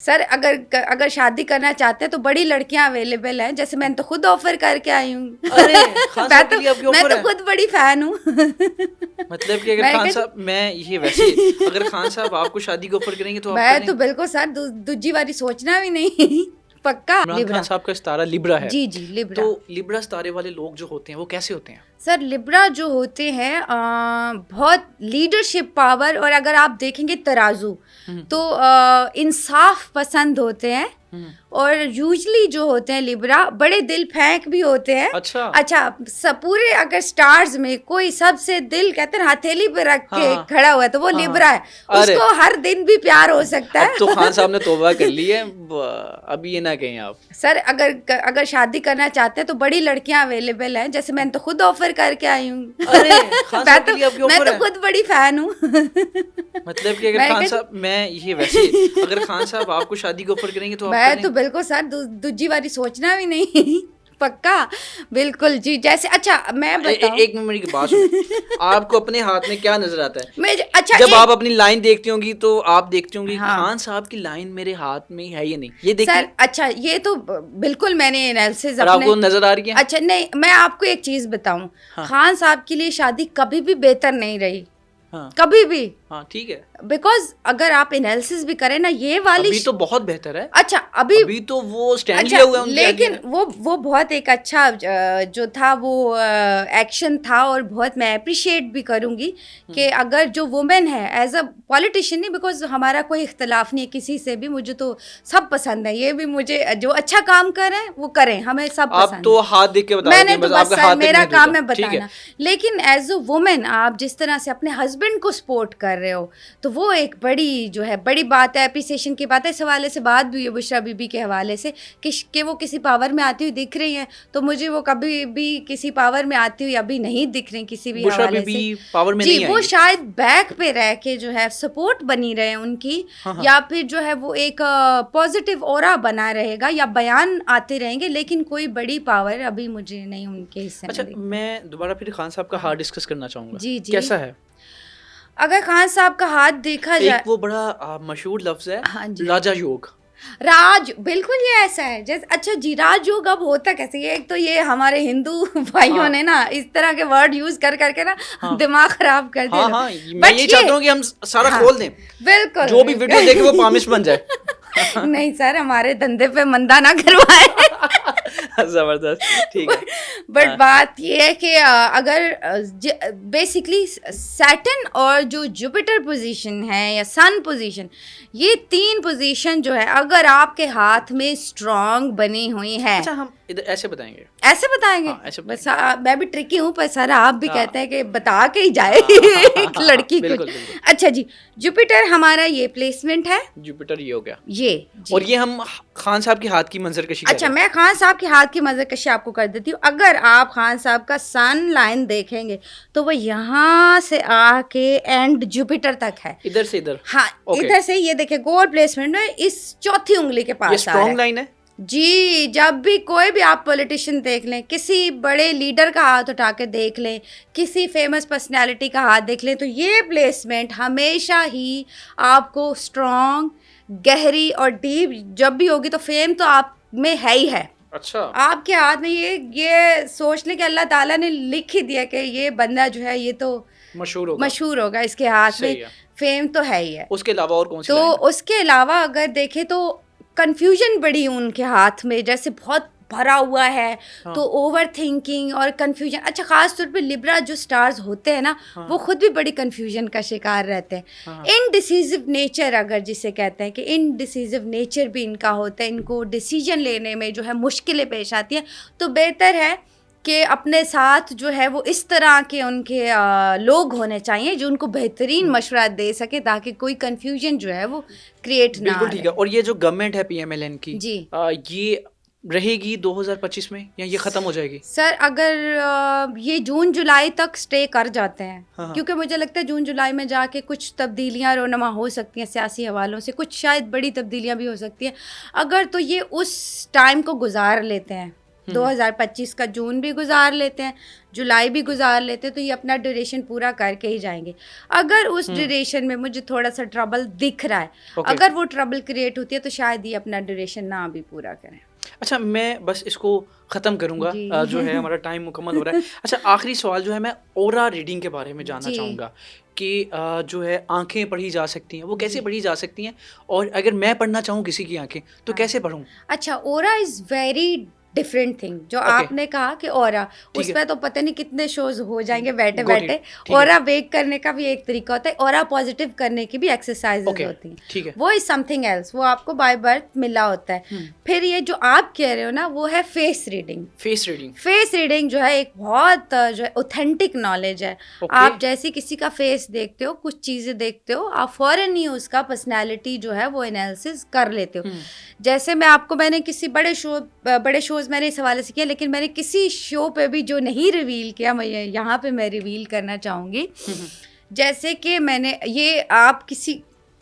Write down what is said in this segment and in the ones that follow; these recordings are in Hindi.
सर अगर शादी करना चाहते हैं तो बड़ी लड़कियां अवेलेबल हैं, जैसे मैंने तो खुद ऑफर करके आई हूँ। अरे खान साहब के लिए आपकी मैं ऑफर तो है? खुद बड़ी फैन हूँ। मतलब कि अगर खान साहब मैं ये वैसे अगर खान साहब आपको शादी को ऑफर करेंगे तो आप मैं करेंगे? तो बिल्कुल सर, दूजी बारी सोचना भी नहीं। पक्का। इमरान खान साहब का सितारा लिब्रा है। जी जी, लिब्रा। तो लिब्रा सितारे वाले लोग जो होते हैं वो कैसे होते हैं? सर लिब्रा जो होते हैं बहुत लीडरशिप पावर, और अगर आप देखेंगे तराजू तो इंसाफ पसंद होते हैं। और यूजली जो होते हैं लिब्रा बड़े दिल फेंक भी होते हैं। अच्छा पूरे अगर स्टार्स में कोई सबसे दिल कहते हैं हथेली पे रख के खड़ा हुआ है तो वो लिब्रा है। उसको हर दिन भी प्यार हो सकता है। अब तो खान साहब ने तौबा कर ली है, अभी ये ना कहें आप। सर अगर शादी करना चाहते हैं तो बड़ी लड़कियां अवेलेबल हैं, जैसे मैंने तो खुद ऑफर करके आई हूँ। अरे खान साहब के लिए आपकी ऑफर है? मैं तो खुद बड़ी फैन हूँ। मतलब कि अगर खान साहब मैं ये वैसे अगर खान साहब आपको शादी को ऑफर करेंगे तो आप मैं तो बिल्कुल सर, दूजी बारी सोचना भी नहीं। पक्का बिल्कुल जी। जैसे अच्छा मैं बताऊं, एक मिनट मेरी बात सुनो। आपको अपने हाथ में क्या नजर आता है? अच्छा जब आप अपनी लाइन देखती होंगी तो आप देखती होंगी हाँ। खान साहब की लाइन मेरे हाथ में है या नहीं, ये देखिए सर। अच्छा ये तो बिल्कुल मैंने एनालिसिस अपने आपको नजर आ रही है। अच्छा नहीं, मैं आपको एक चीज बताऊं। हाँ। खान साहब के लिए शादी कभी भी बेहतर नहीं रही। हाँ। कभी भी। हाँ ठीक है। बिकॉज अगर आप एनालिसिस भी करें ना, ये वाली अभी तो बहुत बेहतर है। अच्छा अभी तो वो स्टैंड लिया हुआ है उनके लेकिन आगे। वो बहुत एक अच्छा जो था वो एक्शन था, और बहुत मैं अप्रिशिएट भी करूंगी कि अगर जो वुमेन है एज अ पॉलिटिशियन, नहीं बिकॉज हमारा कोई इख्तलाफ नहीं है किसी से भी, मुझे तो सब पसंद है। ये भी मुझे जो अच्छा काम कर रहे हैं वो करें, हमें सब पसंद है। आप तो हाथ देख के बता मैंने बस तो आपका हाथ मेरा नहीं काम है होता। ठीक बताना। लेकिन एज अ वुमेन आप जिस तरह से अपने हस्बैंड को सपोर्ट कर रहे हो तो वो एक बड़ी जो है बड़ी बात है, एप्रिसिएशन की बात है। इस हवाले से बात भी है बुशरा बीबी के हवाले से कि वो किसी पावर में आती हुई दिख रही हैं, तो मुझे वो कभी भी किसी पावर में आती हुई अभी नहीं दिख रही किसी भी हवाले से। पावर में जी नहीं वो शायद बैक पे रह के जो है सपोर्ट बनी रहे उनकी। या फिर जो है वो एक पॉजिटिव ऑरा बना रहेगा या बयान आते रहेंगे, लेकिन कोई बड़ी पावर अभी मुझे नहीं उनके हिस्से में। अच्छा मैं दोबारा फिर खान साहब का हाथ डिस्कस करना चाहूंगा। जी जी। कैसा है? अगर खान साहब का हाथ देखा जाए, एक वो बड़ा मशहूर लफ्ज है। हाँ जी। राजा योग। राज बिल्कुल ये ऐसा है जैसे अच्छा जी राज योग अब होता कैसे? ये एक तो ये हमारे हिंदू भाइयों ने ना इस तरह के वर्ड यूज करके ना दिमाग खराब कर दिया। मैं ये चाहता हूँ कि हम सारा खोल दें, बिल्कुल जो भी वीडियो देखे वो पामिश बन जाए। नहीं सर, हमारे धंधे पे मंदा ना करवाए। जबरदस्त। ठीक है। बट बात ये है कि अगर बेसिकली सैटर्न और जो जुपिटर पोजीशन है या सन पोजीशन, ये तीन पोजीशन जो है अगर आपके हाथ में स्ट्रांग बनी हुई है। अच्छा हम इधर ऐसे बताएंगे। ऐसे बताएंगे? ऐसे बस मैं भी ट्रिकी हूँ, पर सर आप भी कहते हैं कि बता के ही जाए एक लड़की को। अच्छा जी, जुपिटर हमारा ये प्लेसमेंट है। जुपिटर ये हो गया ये और ये हम खान साहब के हाथ की मंजरकशी। अच्छा मैं खान साहब के हाथ की मंजरकशी आपको कर देती हूँ। अगर आप खान साहब का सन लाइन देखेंगे तो वो यहाँ से आके एंड जुपिटर तक है, इधर से इधर। हाँ इधर से ये देखिए गोल प्लेसमेंट में इस चौथी उंगली के पास। ये स्ट्रॉन्ग लाइन है जी। जब भी कोई भी आप पॉलिटिशियन देख लें, किसी बड़े लीडर का हाथ उठा के देख लें, किसी फेमस पर्सनालिटी का हाथ देख लें, तो ये प्लेसमेंट हमेशा ही आपको स्ट्रॉन्ग, गहरी और डीप जब भी होगी तो फेम तो आप में है ही है। अच्छा आपके हाथ में ये सोच लें कि अल्लाह ताला ने लिख ही दिया कि ये बंदा जो है ये तो मशहूर होगा, इसके हाथ में फेम तो है ही है। उसके अलावा और कौन सी? तो उसके अलावा अगर देखें तो कंफ्यूजन बड़ी उनके हाथ में, जैसे बहुत भरा हुआ है। तो ओवर थिंकिंग और कंफ्यूजन। अच्छा खास तौर पे लिब्रा जो स्टार्स होते हैं ना, वो खुद भी बड़ी कंफ्यूजन का शिकार रहते हैं। इनडिसिसिव नेचर अगर जिसे कहते हैं कि इनडिसिसिव नेचर भी इनका होता है, इनको डिसीजन लेने में जो है मुश्किलें पेश आती हैं। तो बेहतर है कि अपने साथ जो है वो इस तरह के उनके लोग होने चाहिए जो उनको बेहतरीन मशवरा दे सके, ताकि कोई कंफ्यूजन जो है वो क्रिएट ना। बिल्कुल ठीक है। और ये जो गवर्नमेंट है पीएमएलएन की जी, ये रहेगी 2025 में या ये खत्म हो जाएगी? सर अगर ये जून जुलाई तक स्टे कर जाते हैं, क्योंकि मुझे लगता है जून जुलाई में जाके कुछ तब्दीलियां रोनमा हो सकती हैं सियासी हवालों से, कुछ शायद बड़ी तब्दीलियां भी हो सकती हैं। अगर तो ये उस टाइम को गुजार लेते हैं 2025 का जून भी गुजार लेते हैं, जुलाई भी गुजार लेते हैं, तो ये अपना ड्यूरेशन पूरा करके ही जाएंगे। अगर उस ड्यूरेशन में मुझे थोड़ा सा ट्रबल दिख रहा है, अगर वो ट्रबल क्रिएट होती है तो शायद ये अपना ड्यूरेशन ना भी पूरा करें। अच्छा, मैं बस इसको ख़त्म करूँगा, जो है हमारा टाइम मुकम्मल हो रहा है। अच्छा, आखिरी सवाल जो है मैं ऑरा रीडिंग के बारे में जानना चाहूँगा कि जो है आंखें पढ़ी जा सकती हैं, वो कैसे पढ़ी जा सकती हैं, और अगर मैं पढ़ना चाहूँ किसी की आंखें तो कैसे पढ़ूँ? अच्छा, aura is very different thing. जो आपने कहा कि ऑरा, उसमें तो पता नहीं कितने शोज हो जाएंगे बैठे बैठे। ऑरा वेक करने का भी एक तरीका होता है, ऑरा पॉजिटिव करने की भी एक्सरसाइजेज होती हैं। ठीक है, वो इज समथिंग एल्स, वो आपको बाय बर्थ मिला होता है। फिर ये जो आप कह रहे हो ना, वो है फेस रीडिंग। फेस रीडिंग जो है एक बहुत जो है ऑथेंटिक नॉलेज है। आप जैसे किसी का फेस देखते हो, कुछ चीजें देखते हो, आप फौरन ही उसका पर्सनैलिटी जो है वो एनालिसिस कर लेते हो। जैसे मैंने किसी बड़े शोज मैंने इस हवाले से किया, लेकिन मैंने किसी शो पे भी जो नहीं रिवील किया, मैं यहाँ पे मैं रिवील करना चाहूँगी। जैसे कि मैंने ये, आप किसी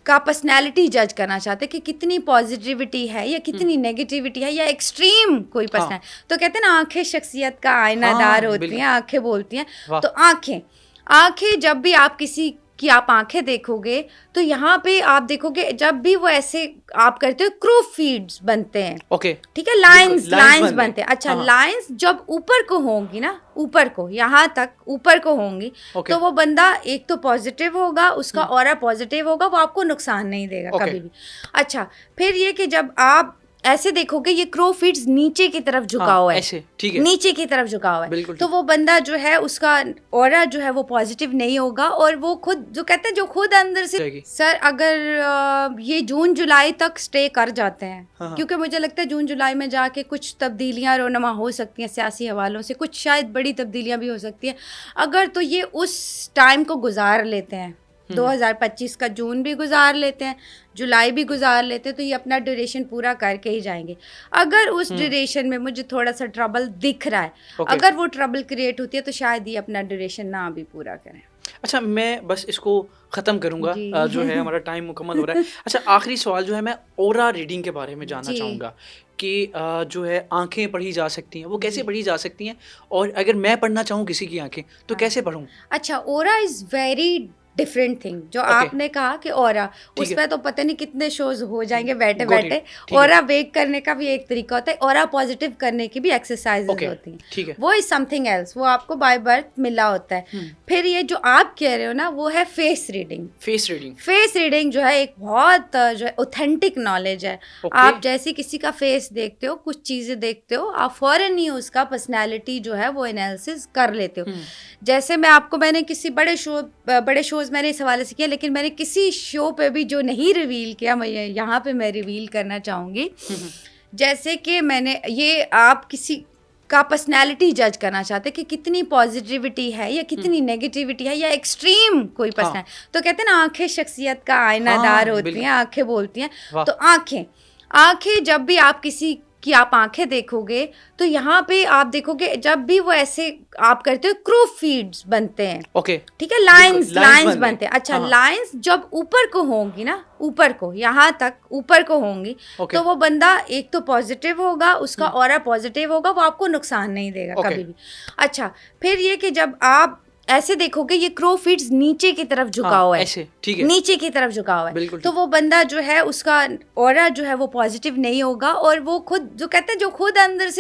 का पर्सनैलिटी जज करना चाहते हैं कि कितनी पॉजिटिविटी है या कितनी नेगेटिविटी है या एक्सट्रीम कोई पर्सनैलिटी। तो कहते हैं ना, आंखें शख्सियत का आईनादार होती हैं, आंखें बोलती हैं। तो आंखें जब भी आप किसी कि आप आंखें देखोगे तो यहाँ पे आप देखोगे जब भी वो ऐसे आप करते हो, क्रो फीड्स बनते हैं। ठीक है, लाइंस बनते हैं। अच्छा, लाइंस जब ऊपर को होंगी ना, ऊपर को, यहाँ तक ऊपर को होंगी, तो वो बंदा एक तो पॉजिटिव होगा, उसका ऑरा पॉजिटिव होगा, वो आपको नुकसान नहीं देगा कभी भी। अच्छा, फिर ये कि जब आप ऐसे देखोगे, ये क्रो फीड्स नीचे की तरफ झुका हुआ है, ऐसे, ठीक है, नीचे की तरफ झुका हुआ है, तो वो बंदा जो है उसका ऑरा जो है वो पॉजिटिव नहीं होगा, और वो खुद जो कहते हैं, जो खुद अंदर से सर, अगर ये जून जुलाई तक स्टे कर जाते हैं, क्योंकि मुझे लगता है जून जुलाई में जाके कुछ तब्दीलियां रोनमा हो सकती हैं सियासी हवालों से, कुछ शायद बड़ी तब्दीलियां भी हो सकती हैं। अगर तो ये उस टाइम को गुजार लेते हैं, 2025 का जून भी गुजार लेते हैं, जुलाई भी गुजार लेते हैं, तो ये अपना ड्यूरेशन पूरा करके ही जाएंगे। अगर उस ड्यूरेशन में मुझे थोड़ा सा ट्रबल दिख रहा है, अगर वो ट्रबल क्रिएट होती है तो शायद ये अपना ड्यूरेशन ना भी पूरा करें। अच्छा, मैं बस इसको ख़त्म करूँगा, जो है हमारा टाइम मुकम्मल हो रहा है। अच्छा, आखिरी सवाल जो है मैं ऑरा रीडिंग के बारे में जानना चाहूँगा कि जो है आंखें पढ़ी जा सकती हैं, वो कैसे पढ़ी जा सकती हैं, और अगर मैं पढ़ना चाहूँ किसी की आंखें तो कैसे पढ़ूँ? अच्छा, aura is very different thing. जो आपने कहा कि ऑरा, उसमें तो पता नहीं कितने शोज हो जाएंगे बैठे बैठे। ऑरा वेक करने का भी एक तरीका होता है, ऑरा पॉजिटिव करने की भी एक्सरसाइजेज होती हैं। ठीक है, वो इज समथिंग एल्स, वो आपको बाय बर्थ मिला होता है। फिर ये जो आप कह रहे हो ना, वो है फेस रीडिंग। फेस रीडिंग जो है एक बहुत जो है ऑथेंटिक नॉलेज है। आप जैसे किसी का फेस देखते हो, कुछ चीजें देखते हो, आप फौरन ही उसका पर्सनैलिटी जो है वो एनालिसिस कर लेते हो। जैसे मैंने किसी बड़े शोज मैंने इस हवाले से किया, लेकिन मैंने किसी शो पे भी जो नहीं रिवील किया, मैं यहाँ पे मैं रिवील करना चाहूँगी। जैसे कि मैंने ये, आप किसी का पर्सनैलिटी जज करना चाहते हैं कि कितनी पॉजिटिविटी है या कितनी नेगेटिविटी है या एक्सट्रीम कोई पर्सनैलिटी। तो कहते हैं ना, आंखें शख्सियत का आईनादार होती हैं, आंखें बोलती हैं। तो आंखें जब भी आप किसी कि आप आंखें देखोगे तो यहाँ पे आप देखोगे जब भी वो ऐसे आप करते हो, क्रो फीड्स बनते हैं। ठीक है, लाइंस बनते हैं। अच्छा, लाइंस जब ऊपर को होंगी ना, ऊपर को, यहाँ तक ऊपर को होंगी, तो वो बंदा एक तो पॉजिटिव होगा, उसका ऑरा पॉजिटिव होगा, वो आपको नुकसान नहीं देगा कभी भी। अच्छा, फिर ये कि जब आप ऐसे देखोगे, ये क्रो फीड्स नीचे की तरफ झुका हुआ है, ऐसे, ठीक है, नीचे की तरफ झुका हुआ है, तो वो बंदा जो है उसका ऑरा जो है वो पॉजिटिव नहीं होगा, और वो खुद जो कहते हैं, जो खुद अंदर से